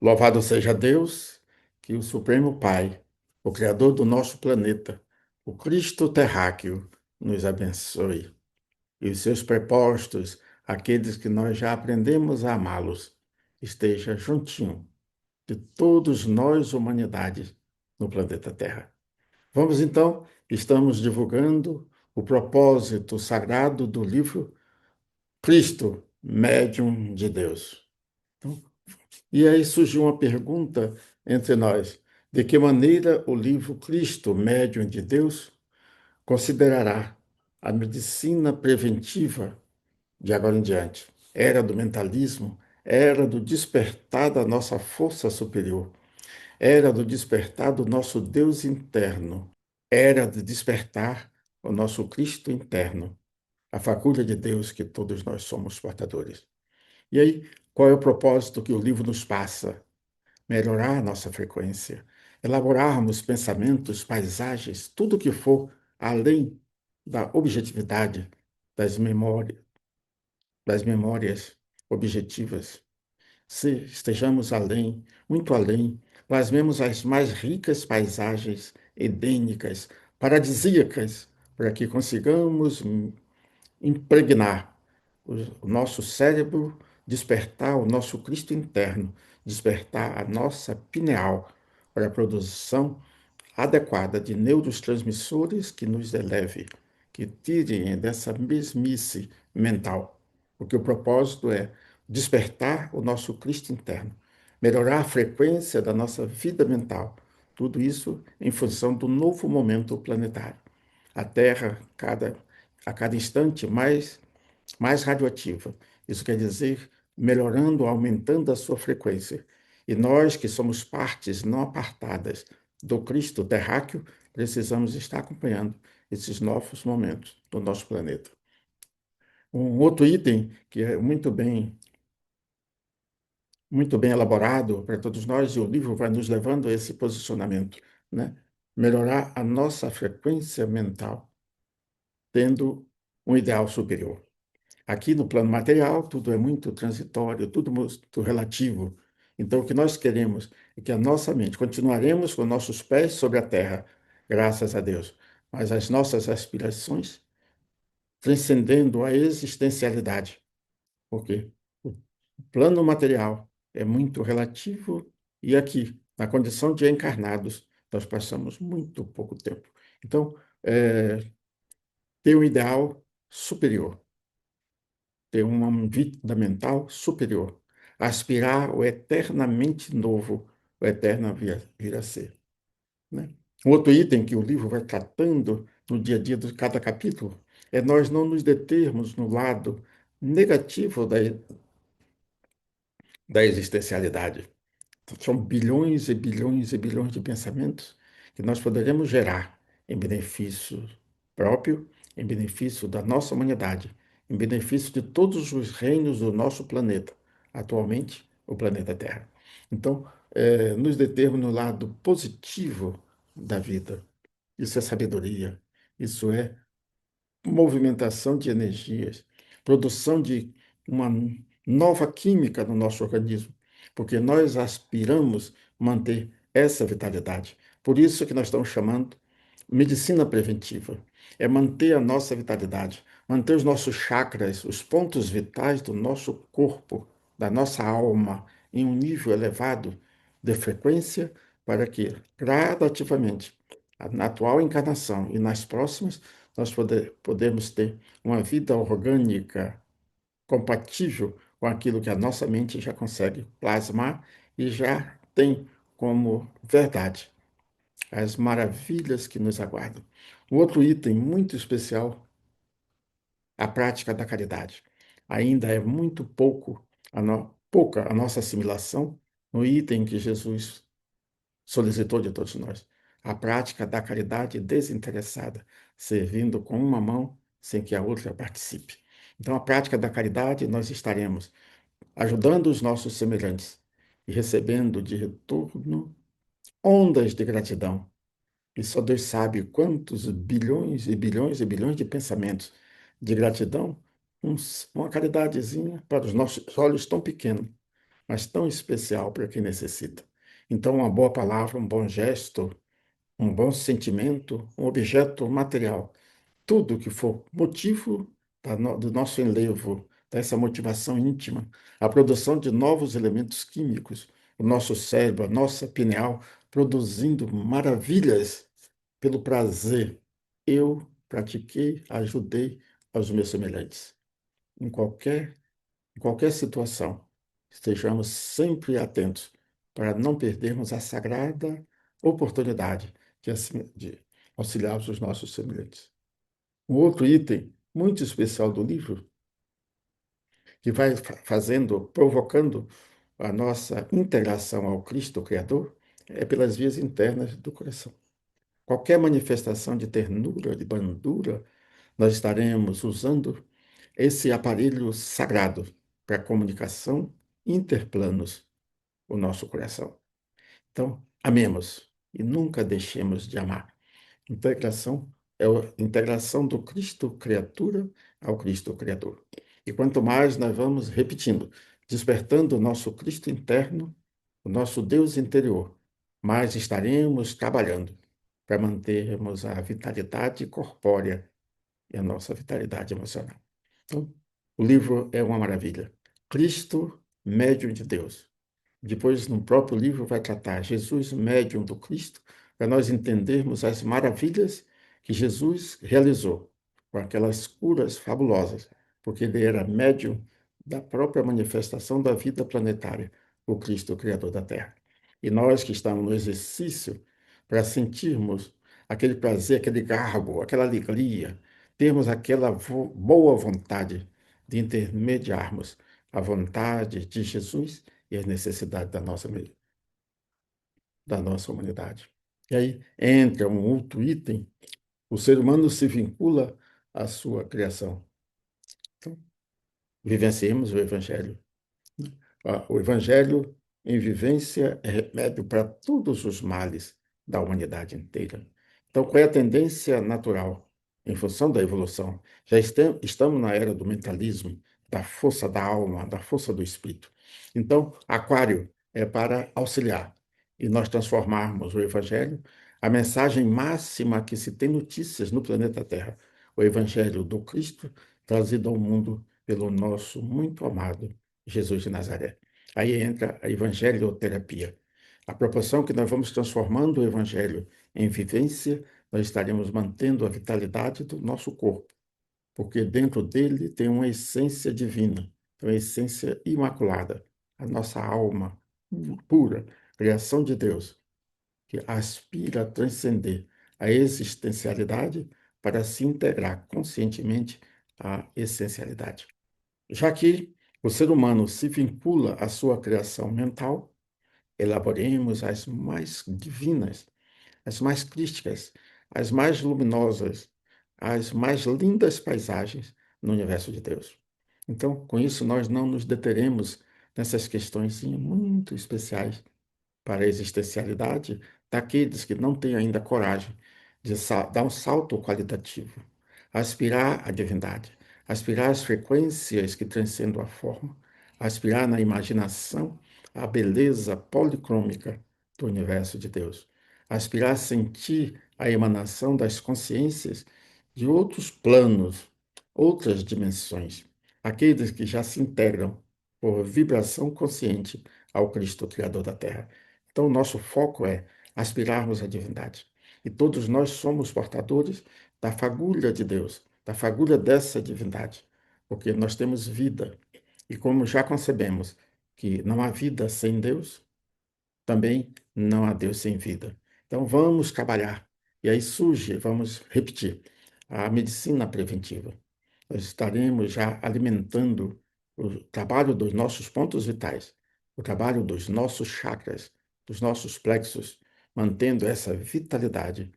Louvado seja Deus, que o Supremo Pai, o Criador do nosso planeta, o Cristo terráqueo, nos abençoe. E os seus prepostos, aqueles que nós já aprendemos a amá-los, esteja juntinho de todos nós, humanidade, no planeta Terra. Vamos então, estamos divulgando o propósito sagrado do livro Cristo, Médium de Deus. Então, e aí surgiu uma pergunta entre nós: de que maneira o livro Cristo, Médium de Deus, considerará a medicina preventiva de agora em diante? Era do mentalismo, era do despertar da nossa força superior, era do despertar do nosso Deus interno, era de despertar o nosso Cristo interno, a faculdade de Deus que todos nós somos portadores. E aí, qual é o propósito que o livro nos passa? Melhorar a nossa frequência, elaborarmos pensamentos, paisagens, tudo que for além da objetividade das memórias objetivas. Se estejamos além, muito além, plasmemos as mais ricas paisagens edênicas, paradisíacas, para que consigamos impregnar o nosso cérebro, despertar o nosso Cristo interno, despertar a nossa pineal para a produção adequada de neurotransmissores que nos eleve, que tirem dessa mesmice mental. Porque o propósito é despertar o nosso Cristo interno, melhorar a frequência da nossa vida mental. Tudo isso em função do novo momento planetário. A Terra, a cada instante, mais radioativa. Isso quer dizer melhorando, aumentando a sua frequência. E nós, que somos partes não apartadas do Cristo terráqueo, precisamos estar acompanhando esses novos momentos do nosso planeta. Um outro item que é muito bem elaborado para todos nós, e o livro vai nos levando a esse posicionamento, né? Melhorar a nossa frequência mental, tendo um ideal superior. Aqui no plano material, tudo é muito transitório, tudo muito relativo. Então, o que nós queremos é que a nossa mente, continuaremos com nossos pés sobre a terra, graças a Deus, mas as nossas aspirações transcendendo a existencialidade, porque o plano material é muito relativo e aqui, na condição de encarnados, nós passamos muito pouco tempo. Então, ter um ideal superior, ter uma vida mental superior, aspirar o eternamente novo, o eterno vir a ser. Né? Um outro item que o livro vai tratando no dia a dia de cada capítulo é nós não nos determos no lado negativo da existencialidade. São bilhões e bilhões e bilhões de pensamentos que nós poderemos gerar em benefício próprio, em benefício da nossa humanidade, em benefício de todos os reinos do nosso planeta, atualmente o planeta Terra. Então, nos determos no lado positivo da vida. Isso é sabedoria, isso é movimentação de energias, produção de uma nova química no nosso organismo, porque nós aspiramos manter essa vitalidade. Por isso que nós estamos chamando medicina preventiva. É manter a nossa vitalidade, manter os nossos chakras, os pontos vitais do nosso corpo, da nossa alma, em um nível elevado de frequência, para que gradativamente, na atual encarnação e nas próximas, nós podemos ter uma vida orgânica compatível com aquilo que a nossa mente já consegue plasmar e já tem como verdade as maravilhas que nos aguardam. Um outro item muito especial, a prática da caridade. Ainda é muito pouca a nossa assimilação no item que Jesus solicitou de todos nós. A prática da caridade desinteressada, servindo com uma mão sem que a outra participe. Então, a prática da caridade, nós estaremos ajudando os nossos semelhantes e recebendo de retorno ondas de gratidão. E só Deus sabe quantos bilhões e bilhões e bilhões de pensamentos de gratidão, uma caridadezinha para os nossos olhos tão pequenos, mas tão especial para quem necessita. Então, uma boa palavra, um bom gesto, um bom sentimento, um objeto material, tudo que for motivo do nosso enlevo, dessa motivação íntima, a produção de novos elementos químicos, o nosso cérebro, a nossa pineal, produzindo maravilhas pelo prazer. Eu pratiquei, ajudei aos meus semelhantes. Em qualquer situação, estejamos sempre atentos para não perdermos a sagrada oportunidade de auxiliar os nossos semelhantes. Um outro item muito especial do livro, que vai provocando a nossa integração ao Cristo Criador, é pelas vias internas do coração. Qualquer manifestação de ternura, de brandura, nós estaremos usando esse aparelho sagrado para comunicação interplanos, o nosso coração. Então, amemos e nunca deixemos de amar. Integração é a integração do Cristo criatura ao Cristo criador. E quanto mais nós vamos repetindo, despertando o nosso Cristo interno, o nosso Deus interior, mais estaremos trabalhando para mantermos a vitalidade corpórea e a nossa vitalidade emocional. Então, o livro é uma maravilha. Cristo, médium de Deus. Depois, no próprio livro, vai tratar Jesus, médium do Cristo, para nós entendermos as maravilhas que Jesus realizou com aquelas curas fabulosas, porque ele era médium da própria manifestação da vida planetária, o Cristo, o Criador da Terra. E nós que estamos no exercício para sentirmos aquele prazer, aquele garbo, aquela alegria, termos aquela boa vontade de intermediarmos a vontade de Jesus e as necessidades da nossa humanidade. E aí entra um outro item: o ser humano se vincula à sua criação. Então, vivenciemos o Evangelho. O Evangelho em vivência é remédio para todos os males da humanidade inteira. Então, qual é a tendência natural em função da evolução? Já estamos na era do mentalismo, da força da alma, da força do espírito. Então, Aquário é para auxiliar e nós transformarmos o Evangelho, a mensagem máxima que se tem notícias no planeta Terra, o Evangelho do Cristo trazido ao mundo pelo nosso muito amado Jesus de Nazaré. Aí entra a evangelioterapia. A proporção que nós vamos transformando o evangelho em vivência, nós estaremos mantendo a vitalidade do nosso corpo, porque dentro dele tem uma essência divina, uma essência imaculada, a nossa alma pura, criação de Deus, que aspira a transcender a existencialidade para se integrar conscientemente à essencialidade. Já que o ser humano se vincula à sua criação mental, elaboremos as mais divinas, as mais crísticas, as mais luminosas, as mais lindas paisagens no universo de Deus. Então, com isso, nós não nos deteremos nessas questões muito especiais para a existencialidade daqueles que não têm ainda coragem de dar um salto qualitativo, aspirar à divindade, aspirar às frequências que transcendem a forma, aspirar na imaginação à beleza policrômica do universo de Deus, aspirar a sentir a emanação das consciências de outros planos, outras dimensões, aqueles que já se integram por vibração consciente ao Cristo Criador da Terra. Então, o nosso foco é aspirarmos à divindade. E todos nós somos portadores da fagulha de Deus, da fagulha dessa divindade, porque nós temos vida. E como já concebemos que não há vida sem Deus, também não há Deus sem vida. Então, vamos trabalhar. E aí surge, vamos repetir, a medicina preventiva. Nós estaremos já alimentando o trabalho dos nossos pontos vitais, o trabalho dos nossos chakras, dos nossos plexos, mantendo essa vitalidade,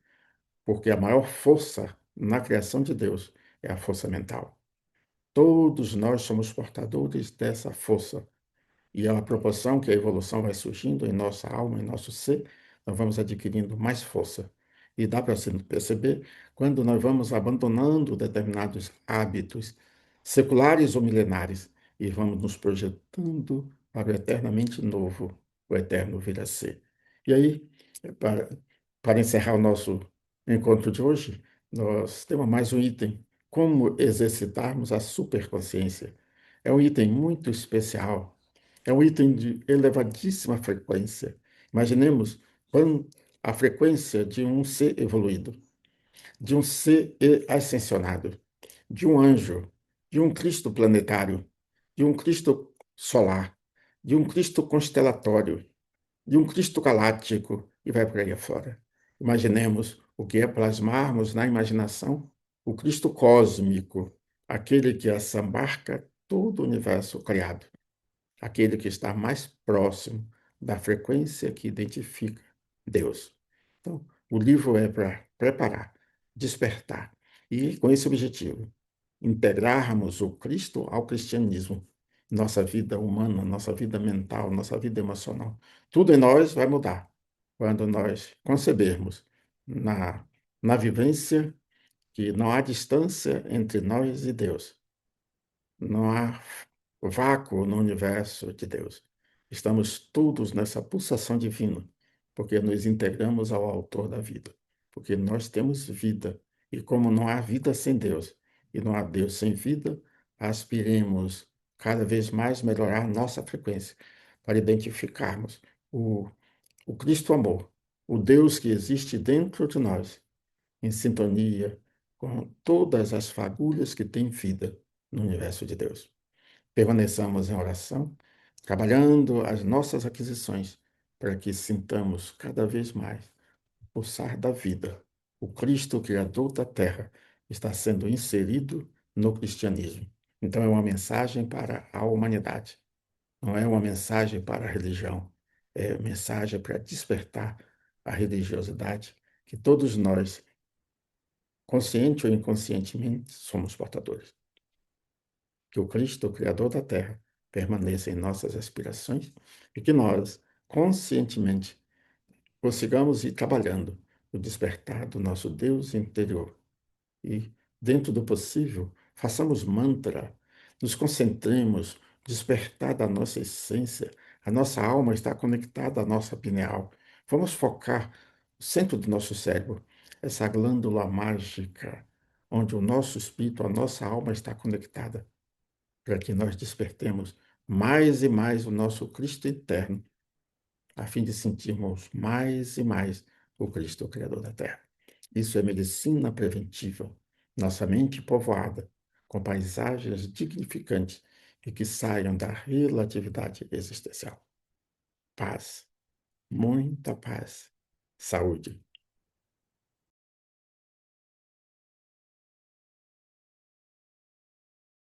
porque a maior força na criação de Deus é a força mental. Todos nós somos portadores dessa força. E à proporção que a evolução vai surgindo em nossa alma, em nosso ser, nós vamos adquirindo mais força. E dá para perceber quando nós vamos abandonando determinados hábitos seculares ou milenares e vamos nos projetando para o eternamente novo, o eterno vir a ser. E aí, para, para encerrar o nosso encontro de hoje, nós temos mais um item: como exercitarmos a superconsciência. É um item muito especial, é um item de elevadíssima frequência. Imaginemos a frequência de um ser evoluído, de um ser ascensionado, de um anjo, de um Cristo planetário, de um Cristo solar, de um Cristo constelatório, de um Cristo galáctico e vai por aí afora. Imaginemos o que é plasmarmos na imaginação o Cristo cósmico, aquele que assambarca todo o universo criado, aquele que está mais próximo da frequência que identifica Deus. Então, o livro é para preparar, despertar, e com esse objetivo, integrarmos o Cristo ao cristianismo, nossa vida humana, nossa vida mental, nossa vida emocional. Tudo em nós vai mudar quando nós concebermos na, na vivência que não há distância entre nós e Deus. Não há vácuo no universo de Deus. Estamos todos nessa pulsação divina, porque nos integramos ao autor da vida, porque nós temos vida. E como não há vida sem Deus, e não há Deus sem vida, aspiremos cada vez mais melhorar nossa frequência para identificarmos o, o Cristo amor, o Deus que existe dentro de nós, em sintonia com todas as fagulhas que têm vida no universo de Deus. Permaneçamos em oração, trabalhando as nossas aquisições, para que sintamos cada vez mais o pulsar da vida. O Cristo, Criador da Terra, está sendo inserido no cristianismo. Então, é uma mensagem para a humanidade, não é uma mensagem para a religião, é mensagem para despertar a religiosidade que todos nós, consciente ou inconscientemente, somos portadores. Que o Cristo, o Criador da Terra, permaneça em nossas aspirações e que nós, conscientemente, consigamos ir trabalhando o despertar do nosso Deus interior. E, dentro do possível, façamos mantra, nos concentremos, despertar da nossa essência. A nossa alma está conectada à nossa pineal. Vamos focar no centro do nosso cérebro, essa glândula mágica, onde o nosso espírito, a nossa alma está conectada, para que nós despertemos mais e mais o nosso Cristo interno, a fim de sentirmos mais e mais o Cristo, o Criador da Terra. Isso é medicina preventiva, nossa mente povoada, com paisagens dignificantes e que saiam da relatividade existencial. Paz, muita paz, saúde.